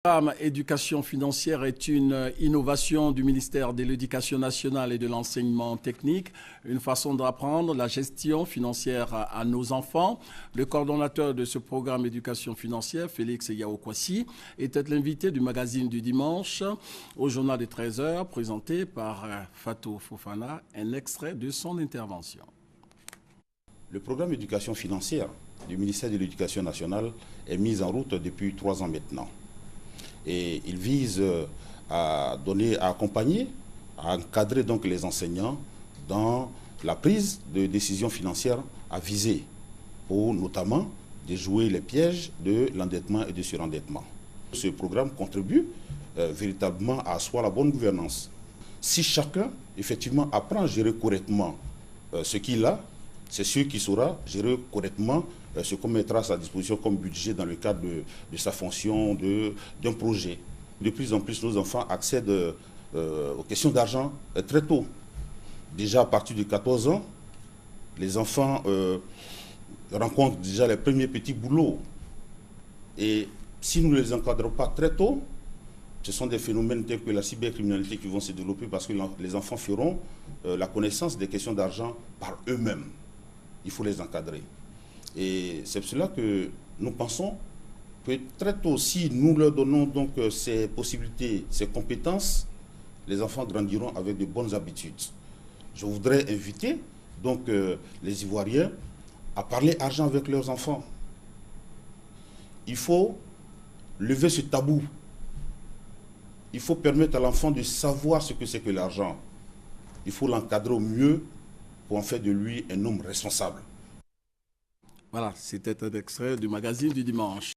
Le programme éducation financière est une innovation du ministère de l'Éducation nationale et de l'enseignement technique, une façon d'apprendre la gestion financière à nos enfants. Le coordonnateur de ce programme éducation financière, Félix Yaokwasi, était l'invité du magazine du dimanche au journal de 13h, présenté par Fatou Fofana, un extrait de son intervention. Le programme éducation financière du ministère de l'Éducation nationale est mis en route depuis 3 ans maintenant. Et il vise à accompagner, à encadrer donc les enseignants dans la prise de décisions financières à viser, pour notamment déjouer les pièges de l'endettement et du surendettement. Ce programme contribue véritablement à asseoir la bonne gouvernance. Si chacun, effectivement, apprend à gérer correctement ce qu'il a, c'est sûr qu'il saura gérer correctement ce qu'on mettra à sa disposition comme budget dans le cadre de sa fonction, d'un projet. De plus en plus, nos enfants accèdent aux questions d'argent très tôt. Déjà à partir de 14 ans, les enfants rencontrent déjà les premiers petits boulots. Et si nous ne les encadrons pas très tôt, ce sont des phénomènes tels que la cybercriminalité qui vont se développer parce que les enfants feront la connaissance des questions d'argent par eux-mêmes. Il faut les encadrer. Et c'est pour cela que nous pensons que très tôt, si nous leur donnons donc ces possibilités, ces compétences, les enfants grandiront avec de bonnes habitudes. Je voudrais inviter donc les Ivoiriens à parler argent avec leurs enfants. Il faut lever ce tabou. Il faut permettre à l'enfant de savoir ce que c'est que l'argent. Il faut l'encadrer au mieux pour en faire de lui un homme responsable. Voilà, c'était un extrait du magazine du dimanche.